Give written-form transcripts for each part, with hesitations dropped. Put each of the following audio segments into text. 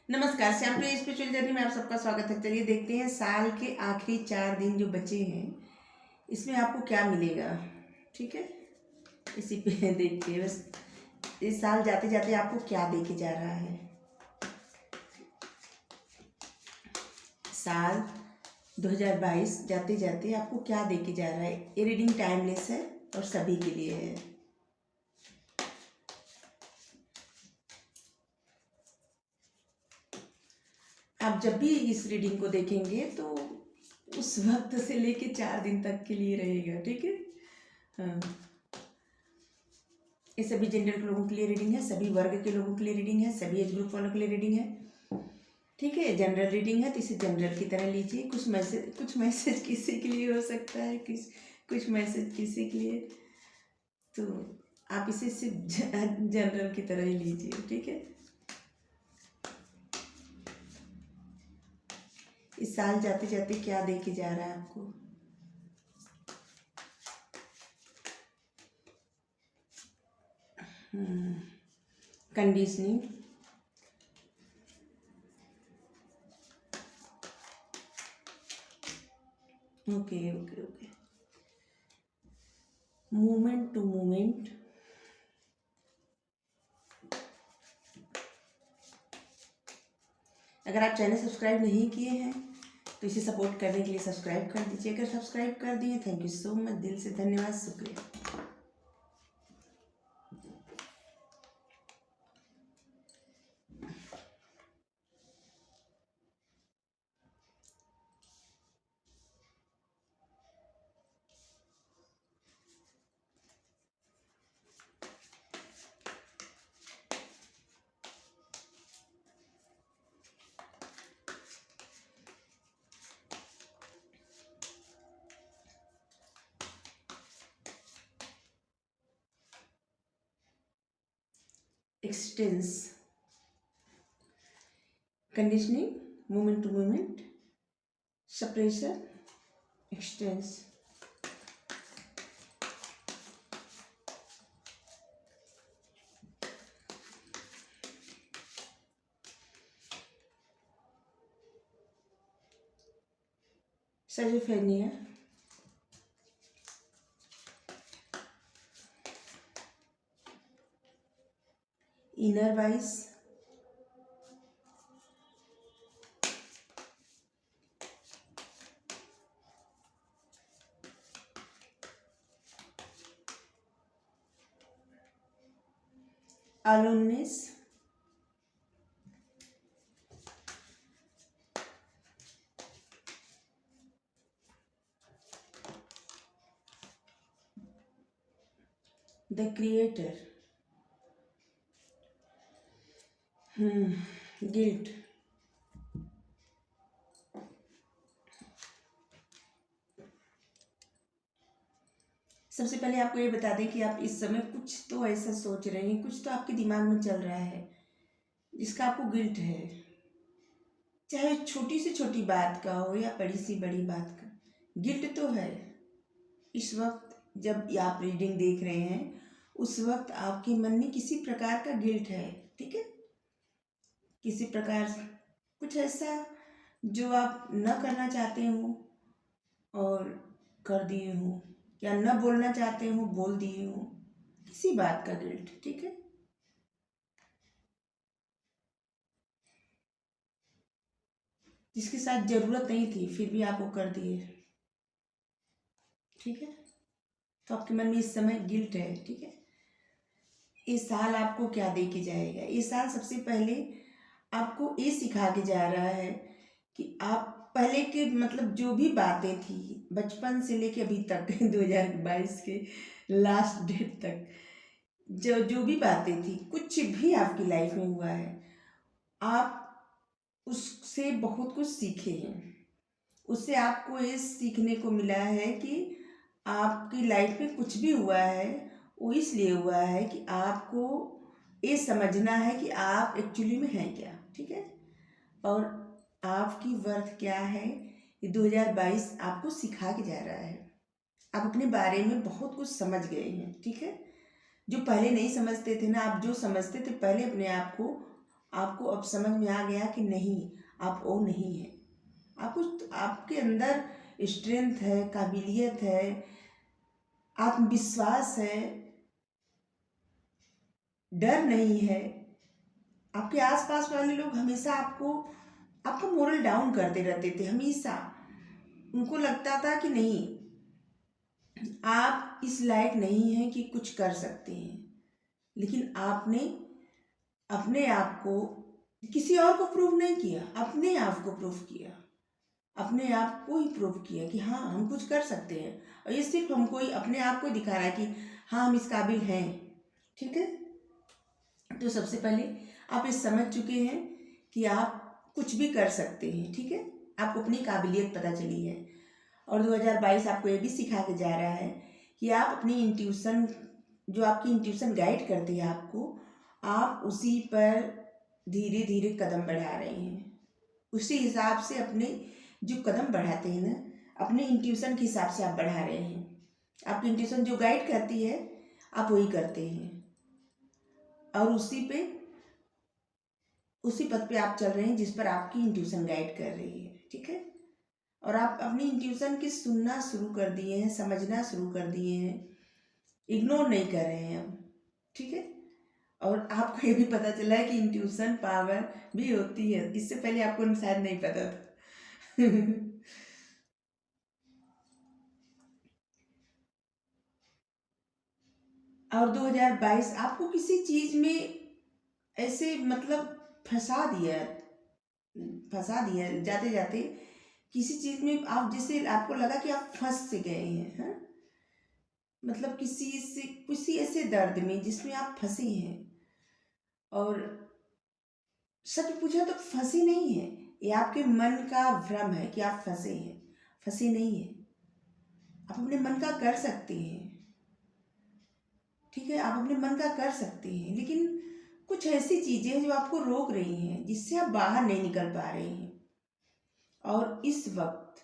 नमस्कार, श्याम प्रिय spiritual journey में आप सबका स्वागत है। चलिए देखते हैं साल के आखिरी 4 दिन जो बचे हैं इसमें आपको क्या मिलेगा। ठीक है, इसी पे देखते हैं बस इस साल जाते जाते आपको क्या दे के जा रहा है। साल 2022 जाते जाते आपको क्या दे के जा रहा है। ये रीडिंग टाइमलेस है और सभी के लिए है। आप जब भी इस रीडिंग को देखेंगे तो उस वक्त से लेके 4 दिन तक के लिए रहेगा। ठीक है, हाँ, ये सभी जेंडर के लोगों के लिए रीडिंग है, सभी वर्ग के लोगों के लिए रीडिंग है, सभी एज ग्रुप वालों के लिए रीडिंग है। ठीक है, जनरल रीडिंग है तो इसे जनरल की तरह लीजिए। कुछ मैसेज किसी के लिए हो सकता है, कुछ मैसेज किसी के लिए, तो आप इसे सिर्फ जनरल की तरह ही लीजिए। ठीक है, इस साल जाते जाते क्या दे के जा रहा है आपको। Conditioning, okay okay okay, movement to movement, अगर आप चैनल सब्सक्राइब नहीं किए हैं तो इसे सपोर्ट करने के लिए सब्सक्राइब कर दीजिए। अगर सब्सक्राइब कर दिए, थैंक यू सो मच, दिल से धन्यवाद, शुक्रिया। Existence, conditioning, moment to moment, सप्रेशर, एक्सटेंस। सर्जिफेनिया, inner wise, aloneness, the creator, guilt, सबसे पहले आपको ये बता दें कि आप इस समय कुछ तो ऐसा सोच रहे हैं, कुछ तो आपके दिमाग में चल रहा है जिसका आपको गिल्ट है, चाहे छोटी से छोटी बात का हो या बड़ी सी बड़ी बात का गिल्ट तो है। इस वक्त जब आप रीडिंग देख रहे हैं उस वक्त आपके मन में किसी प्रकार का गिल्ट है। ठीक है, किसी प्रकार कुछ ऐसा जो आप न करना चाहते हो और कर दिए हो, या न बोलना चाहते हो बोल दिए हो, किसी बात का गिल्ट। ठीक है, जिसके साथ जरूरत नहीं थी फिर भी आप वो कर दिए। ठीक है, तो आपके मन में इस समय गिल्ट है। ठीक है, इस साल आपको क्या दे के जाएगा। इस साल सबसे पहले आपको ये सिखा के जा रहा है कि आप पहले के मतलब जो भी बातें थी बचपन से लेके अभी तक 2022 के लास्ट डेट तक जो जो भी बातें थी, कुछ भी आपकी लाइफ में हुआ है, आप उससे बहुत कुछ सीखे हैं। उससे आपको ये सीखने को मिला है कि आपकी लाइफ में कुछ भी हुआ है वो इसलिए हुआ है कि आपको ये समझना है कि आप एक्चुअली में हैं क्या। ठीक है, और आपकी वर्थ क्या है, ये 2022 आपको सिखा के जा रहा है। आप अपने बारे में बहुत कुछ समझ गए हैं। ठीक है, जो पहले नहीं समझते थे ना, आप जो समझते थे पहले अपने आप को, आपको अब समझ में आ गया कि नहीं, आप वो नहीं है। आपके अंदर स्ट्रेंथ है, काबिलियत है, आत्मविश्वास है, डर नहीं है। आपके आसपास वाले लोग हमेशा आपका मोरल डाउन करते रहते थे, हमेशा उनको लगता था कि नहीं, आप इस लायक नहीं हैं कि कुछ कर सकते हैं। लेकिन आपने अपने आप को, किसी और को प्रूव नहीं किया, अपने आप को प्रूव किया, अपने आप को ही प्रूव किया कि हाँ हम कुछ कर सकते हैं। और ये सिर्फ हमको ही, अपने आप को दिखा रहा है कि हाँ हम इस काबिल हैं। ठीक है, तो सबसे पहले आप ये समझ चुके हैं कि आप कुछ भी कर सकते हैं। ठीक है, आपको अपनी काबिलियत पता चली है। और 2022 आपको ये भी सिखा के जा रहा है कि आप अपनी इंट्यूशन, जो आपकी इंट्यूशन गाइड करती है आपको, आप उसी पर धीरे धीरे कदम बढ़ा रहे हैं। उसी हिसाब से अपने जो कदम बढ़ाते हैं ना, अपने इंट्यूशन के हिसाब से आप बढ़ा रहे हैं। आपकी इंट्यूशन जो गाइड करती है आप वही करते हैं, और उसी पथ पे आप चल रहे हैं जिस पर आपकी इंट्यूशन गाइड कर रही है। ठीक है, और आप अपनी इंट्यूशन की सुनना शुरू कर दिए हैं, समझना शुरू कर दिए हैं, इग्नोर नहीं कर रहे हैं अब। ठीक है, और आपको ये भी पता चला है कि इंट्यूशन पावर भी होती है, इससे पहले आपको शायद नहीं पता था। और 2022 आपको किसी चीज में ऐसे मतलब फंसा दिया, जाते जाते किसी चीज में आप, जैसे आपको लगा कि आप फंस से गए हैं। हाँ? मतलब किसी ऐसे दर्द में जिसमें आप फंसे हैं, और सच पूछा तो फंसे नहीं है, ये आपके मन का भ्रम है कि आप फंसे हैं। फंसे नहीं है, आप अपने मन का कर सकते हैं। ठीक है, आप अपने मन का कर सकते हैं, लेकिन कुछ ऐसी चीजें हैं जो आपको रोक रही हैं, जिससे आप बाहर नहीं निकल पा रहे हैं। और इस वक्त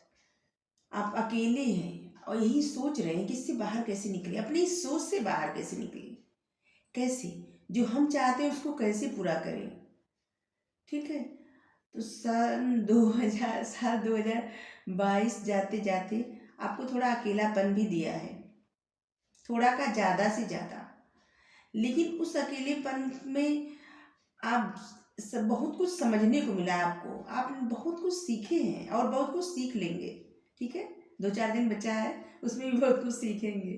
आप अकेले हैं और यही सोच रहे हैं कि इससे बाहर कैसे निकले, अपनी इस सोच से बाहर कैसे निकले, कैसे जो हम चाहते हैं उसको कैसे पूरा करें। ठीक है, तो साल 2022 जाते जाते आपको थोड़ा अकेलापन भी दिया है, थोड़ा का ज़्यादा से ज़्यादा। लेकिन उस अकेलेपन में आप बहुत कुछ समझने को मिला, आपको आप बहुत कुछ सीखे हैं और बहुत कुछ सीख लेंगे। ठीक है, 2-4 दिन बचा है, उसमें भी बहुत कुछ सीखेंगे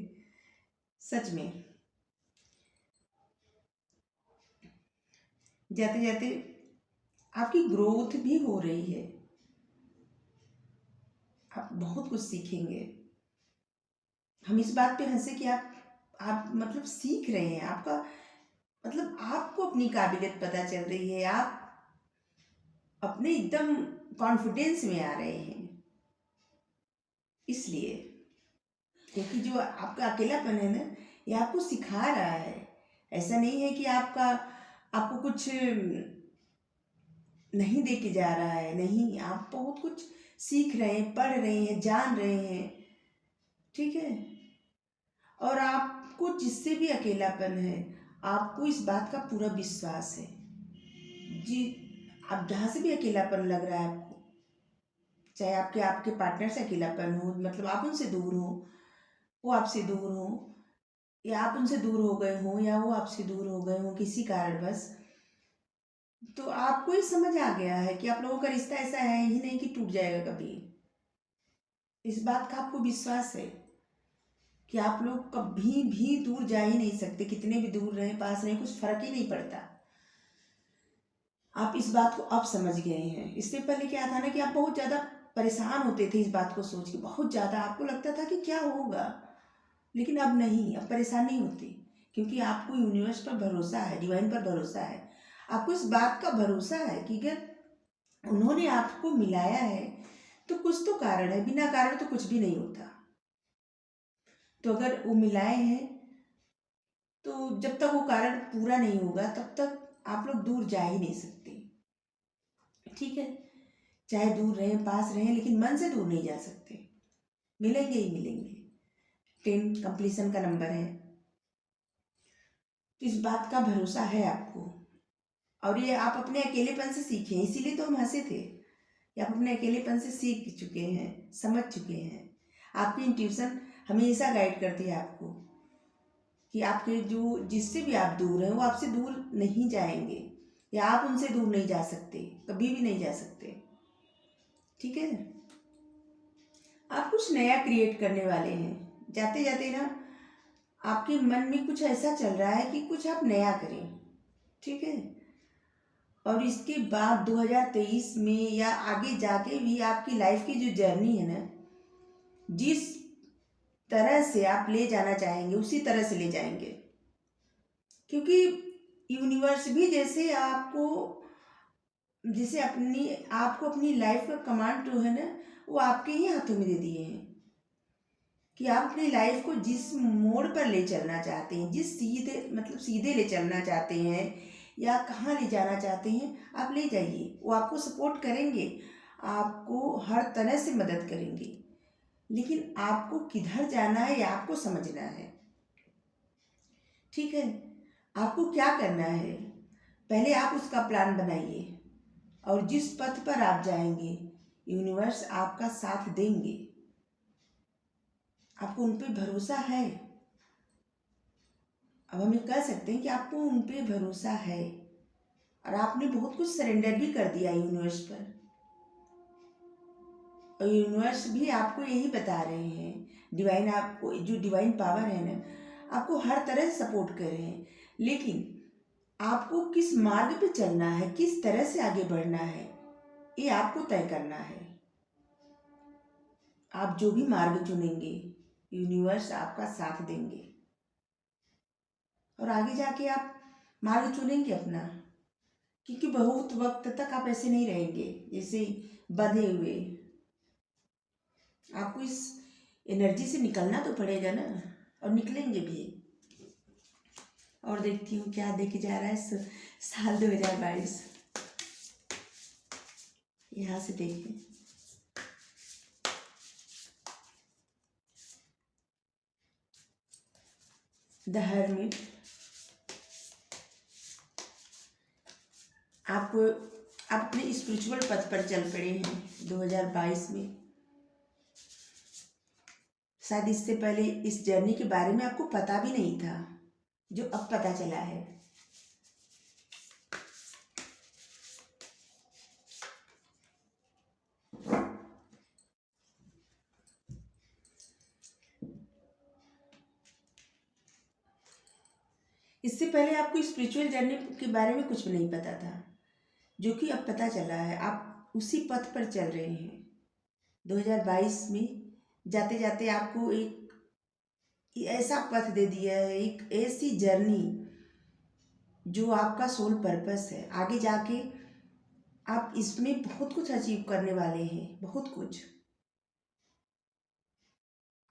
सच में। जाते जाते आपकी ग्रोथ भी हो रही है, आप बहुत कुछ सीखेंगे। हम इस बात पे हंसे कि आप मतलब सीख रहे हैं, आपका मतलब आपको अपनी काबिलियत पता चल रही है, आप अपने एकदम कॉन्फिडेंस में आ रहे हैं। इसलिए क्योंकि जो आपका अकेलापन है ना, ये आपको सिखा रहा है। ऐसा नहीं है कि आपको कुछ नहीं दे के जा रहा है, नहीं, आप बहुत कुछ सीख रहे हैं, पढ़ रहे हैं, जान रहे हैं। ठीक है, और आपको जिससे भी अकेलापन है, आपको इस बात का पूरा विश्वास है जी। आप जहाँ से भी अकेलापन लग रहा है आपको, चाहे आपके आपके पार्टनर से अकेलापन हो, मतलब आप उनसे दूर हो, वो आपसे दूर हो, या आप उनसे दूर हो गए हो, या वो आपसे दूर हो गए हो किसी कारणवश, तो आपको ये समझ आ गया है कि आप लोगों का रिश्ता ऐसा है ही नहीं कि टूट जाएगा कभी। इस बात का आपको विश्वास है कि आप लोग कभी भी दूर जा ही नहीं सकते, कितने भी दूर रहें पास रहें कुछ फर्क ही नहीं पड़ता। आप इस बात को अब समझ गए हैं। इससे पहले क्या था ना कि आप बहुत ज़्यादा परेशान होते थे इस बात को सोच के, बहुत ज़्यादा आपको लगता था कि क्या होगा, लेकिन अब नहीं, अब परेशान नहीं होते, क्योंकि आपको यूनिवर्स पर भरोसा है, डिवाइन पर भरोसा है। आपको इस बात का भरोसा है कि अगर उन्होंने आपको मिलाया है तो कुछ तो कारण है, बिना कारण तो कुछ भी नहीं होता। तो अगर वो मिलाए हैं तो जब तक वो कारण पूरा नहीं होगा तब तक आप लोग दूर जा ही नहीं सकते। ठीक है, चाहे दूर रहें पास रहें, लेकिन मन से दूर नहीं जा सकते, मिलेंगे ही मिलेंगे। 10 कंप्लीशन का नंबर है, तो इस बात का भरोसा है आपको। और ये आप अपने अकेलेपन से सीखे, इसीलिए तो हम हंसे थे कि आप अपने अकेलेपन से सीख चुके हैं, समझ चुके हैं। आपकी इंट्यूशन हमेशा गाइड करती है आपको कि आपके जो जिससे भी आप दूर हैं वो आपसे दूर नहीं जाएंगे, या आप उनसे दूर नहीं जा सकते, कभी भी नहीं जा सकते। ठीक है, आप कुछ नया क्रिएट करने वाले हैं। जाते जाते ना आपके मन में कुछ ऐसा चल रहा है कि कुछ आप नया करें। ठीक है, और इसके बाद 2023 में या आगे जाके भी आपकी लाइफ की जो जर्नी है ना, जिस तरह से आप ले जाना चाहेंगे उसी तरह से ले जाएंगे। क्योंकि यूनिवर्स भी जैसे आपको अपनी लाइफ का कमांड जो है ना, वो आपके ही हाथों में दे दिए हैं कि आप अपनी लाइफ को जिस मोड़ पर ले चलना चाहते हैं, जिस सीधे ले चलना चाहते हैं या कहाँ ले जाना चाहते हैं, आप ले जाइए। वो आपको सपोर्ट करेंगे, आपको हर तरह से मदद करेंगे, लेकिन आपको किधर जाना है या आपको समझना है। ठीक है, आपको क्या करना है, पहले आप उसका प्लान बनाइए, और जिस पथ पर आप जाएंगे यूनिवर्स आपका साथ देंगे। आपको उन पे भरोसा है। अब हम ये कह सकते हैं कि आपको उन पे भरोसा है, और आपने बहुत कुछ सरेंडर भी कर दिया यूनिवर्स पर, और यूनिवर्स भी आपको यही बता रहे हैं, डिवाइन आपको जो डिवाइन पावर है ना, आपको हर तरह से सपोर्ट कर रहे हैं। लेकिन आपको किस मार्ग पे चलना है, किस तरह से आगे बढ़ना है, ये आपको तय करना है। आप जो भी मार्ग चुनेंगे यूनिवर्स आपका साथ देंगे, और आगे जाके आप मार्ग चुनेंगे अपना। क्योंकि बहुत वक्त तक आप ऐसे नहीं रहेंगे जैसे बंधे हुए। आपको इस एनर्जी से निकलना तो पड़ेगा ना, और निकलेंगे भी। और देखती हूँ क्या देखे जा रहा है साल 2022। यहाँ से देखें, द हर्मिट। आप अपने स्पिरिचुअल पथ पर चल पड़े हैं 2022 में। शायद इससे पहले इस जर्नी के बारे में आपको पता भी नहीं था, जो अब पता चला है। इससे पहले आपको स्पिरिचुअल जर्नी के बारे में कुछ भी नहीं पता था, जो कि अब पता चला है। आप उसी पथ पर चल रहे हैं 2022 में। जाते जाते आपको एक ऐसा पथ दे दिया है, एक ऐसी जर्नी जो आपका सोल पर्पस है। आगे जाके आप इसमें बहुत कुछ अचीव करने वाले हैं, बहुत कुछ।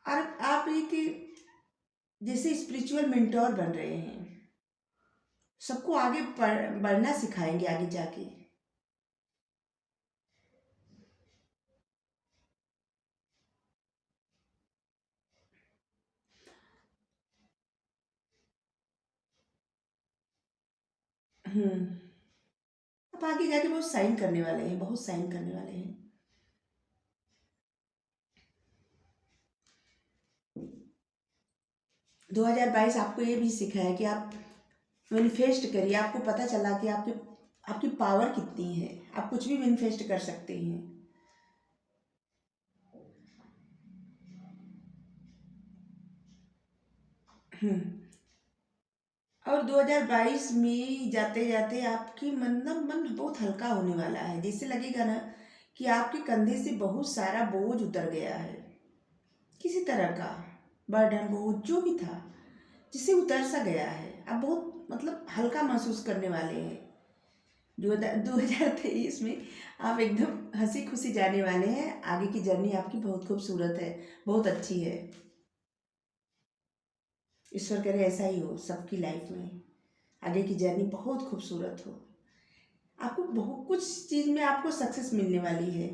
और आप एक जैसे स्पिरिचुअल मेंटोर बन रहे हैं, सबको आगे बढ़ना सिखाएंगे आगे जाके। आप आगे जाके बहुत साइन करने वाले हैं, बहुत साइन करने वाले हैं। दो 2022 आपको ये भी सिखाया कि आप मैनिफेस्ट करिए। आपको पता चला कि आपकी पावर कितनी है, आप कुछ भी मैनिफेस्ट कर सकते हैं। और 2022 में जाते जाते आपकी मन बहुत हल्का होने वाला है। जैसे लगेगा ना कि आपके कंधे से बहुत सारा बोझ उतर गया है, किसी तरह का बर्डन, बोझ जो भी था, जिससे उतर सा गया है। आप बहुत हल्का महसूस करने वाले हैं। 2023 में आप एकदम हंसी खुशी जाने वाले हैं। आगे की जर्नी आपकी बहुत खूबसूरत है, बहुत अच्छी है। ईश्वर करे ऐसा ही हो सबकी लाइफ में, आगे की जर्नी बहुत खूबसूरत हो। आपको बहुत कुछ चीज़ में आपको सक्सेस मिलने वाली है।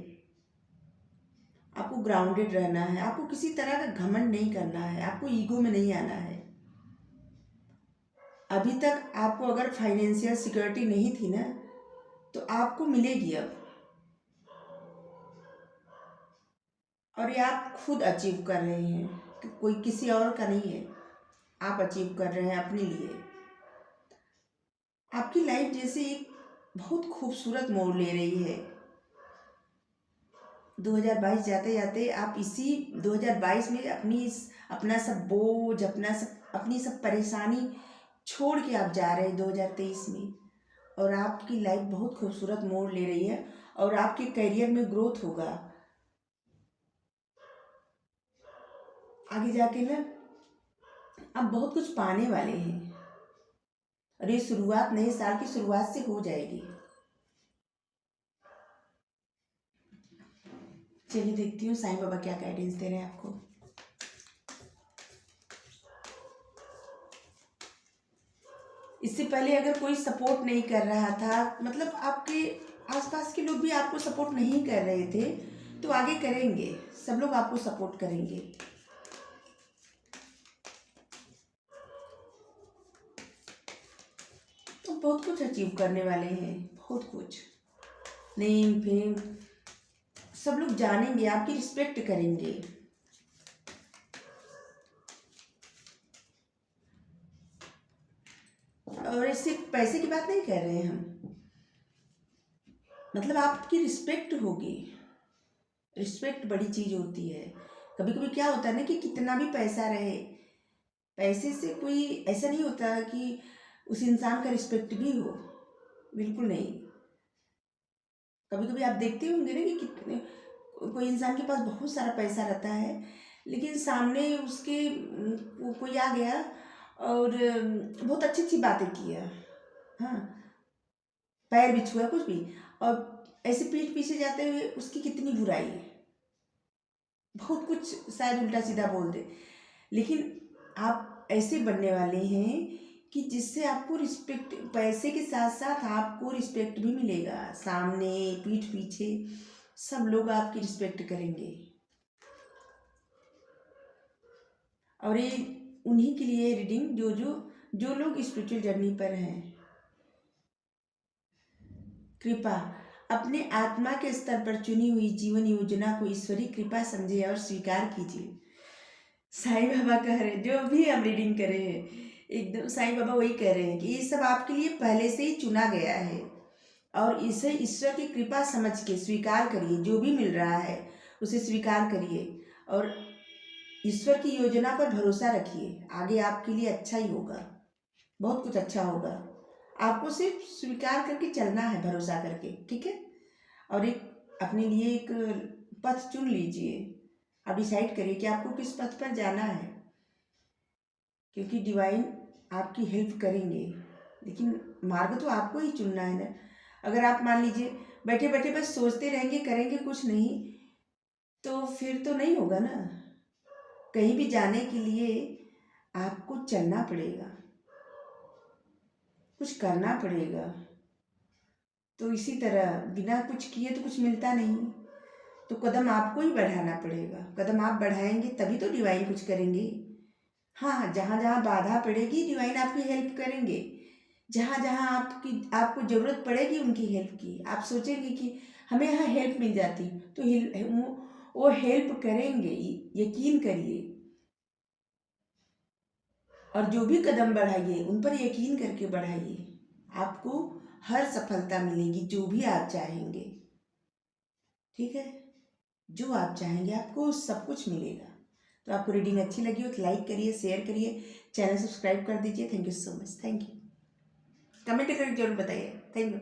आपको ग्राउंडेड रहना है, आपको किसी तरह का घमंड नहीं करना है, आपको ईगो में नहीं आना है। अभी तक आपको अगर फाइनेंशियल सिक्योरिटी नहीं थी ना, तो आपको मिलेगी अब। और ये आप खुद अचीव कर रहे हैं, कि कोई किसी और का नहीं है, आप अचीव कर रहे हैं अपने लिए। आपकी लाइफ जैसे एक बहुत खूबसूरत मोड़ ले रही है। 2022 जाते जाते आप इसी 2022 में अपना सब बोझ, अपनी सब परेशानी छोड़ के आप जा रहे हैं 2023 में। और आपकी लाइफ बहुत खूबसूरत मोड़ ले रही है और आपके करियर में ग्रोथ होगा। आगे जाके ना आप बहुत कुछ पाने वाले हैं और ये शुरुआत नए साल की शुरुआत से हो जाएगी। चलिए देखती हूँ साईं बाबा क्या गाइडेंस दे रहे हैं आपको। इससे पहले अगर कोई सपोर्ट नहीं कर रहा था, मतलब आपके आसपास के लोग भी आपको सपोर्ट नहीं कर रहे थे, तो आगे करेंगे, सब लोग आपको सपोर्ट करेंगे। तो बहुत कुछ अचीव करने वाले हैं, बहुत कुछ। नेम फेम सब लोग जानेंगे, आपकी रिस्पेक्ट करेंगे। और इससे पैसे की बात नहीं कर रहे हैं हम, मतलब आपकी रिस्पेक्ट होगी। रिस्पेक्ट बड़ी चीज़ होती है। कभी कभी क्या होता है ना कि कितना भी पैसा रहे, पैसे से कोई ऐसा नहीं होता कि उस इंसान का रिस्पेक्ट भी हो, बिल्कुल नहीं। कभी कभी आप देखते होंगे ना कि कितने कोई इंसान के पास बहुत सारा पैसा रहता है, लेकिन सामने उसके कोई आ गया और बहुत अच्छी अच्छी बातें किया, हाँ, पैर भी छुआ कुछ भी, और ऐसे पीठ पीछे जाते हुए उसकी कितनी बुराई है, बहुत कुछ शायद उल्टा सीधा बोल दे। लेकिन आप ऐसे बनने वाले हैं कि जिससे आपको रिस्पेक्ट, पैसे के साथ साथ आपको रिस्पेक्ट भी मिलेगा। सामने पीठ पीछे सब लोग आपकी रिस्पेक्ट करेंगे। और ये उन्हीं के लिए रीडिंग जो लोग स्पिरिचुअल जर्नी पर हैं। कृपा, अपने आत्मा के स्तर पर चुनी हुई जीवन योजना को ईश्वरीय कृपा समझे और स्वीकार कीजिए। साईं बाबा कह रहे हैं, जो भी हम रीडिंग कर रहे हैं, एकदम साईं बाबा वही कह रहे हैं कि ये सब आपके लिए पहले से ही चुना गया है और इसे ईश्वर की कृपा समझ के स्वीकार करिए। जो भी मिल रहा है उसे स्वीकार करिए और ईश्वर की योजना पर भरोसा रखिए। आगे आपके लिए अच्छा ही होगा, बहुत कुछ अच्छा होगा। आपको सिर्फ स्वीकार करके चलना है, भरोसा करके, ठीक है। और एक अपने लिए एक पथ चुन लीजिए। आप डिसाइड करिए कि आपको किस पथ पर जाना है, क्योंकि डिवाइन आपकी हेल्प करेंगे, लेकिन मार्ग तो आपको ही चुनना है ना। अगर आप मान लीजिए बैठे बैठे बस सोचते रहेंगे, करेंगे कुछ नहीं, तो फिर तो नहीं होगा ना। कहीं भी जाने के लिए आपको चलना पड़ेगा, कुछ करना पड़ेगा। तो इसी तरह बिना कुछ किए तो कुछ मिलता नहीं, तो कदम आपको ही बढ़ाना पड़ेगा। कदम आप बढ़ाएंगे तभी तो डिवाइन कुछ करेंगे। हाँ, जहाँ जहाँ बाधा पड़ेगी डिवाइन आपकी हेल्प करेंगे। जहाँ जहाँ आपको ज़रूरत पड़ेगी उनकी हेल्प की, आप सोचेंगे कि हमें यहाँ हेल्प मिल जाती, तो वो हेल्प करेंगे, यकीन करिए। और जो भी कदम बढ़ाइए उन पर यकीन करके बढ़ाइए, आपको हर सफलता मिलेगी, जो भी आप चाहेंगे, ठीक है। जो आप चाहेंगे आपको सब कुछ मिलेगा। तो आपको रीडिंग अच्छी लगी हो तो लाइक करिए, शेयर करिए, चैनल सब्सक्राइब कर दीजिए। Thank you so much, thank you. Comment करके जरूर बताइए। Thank you.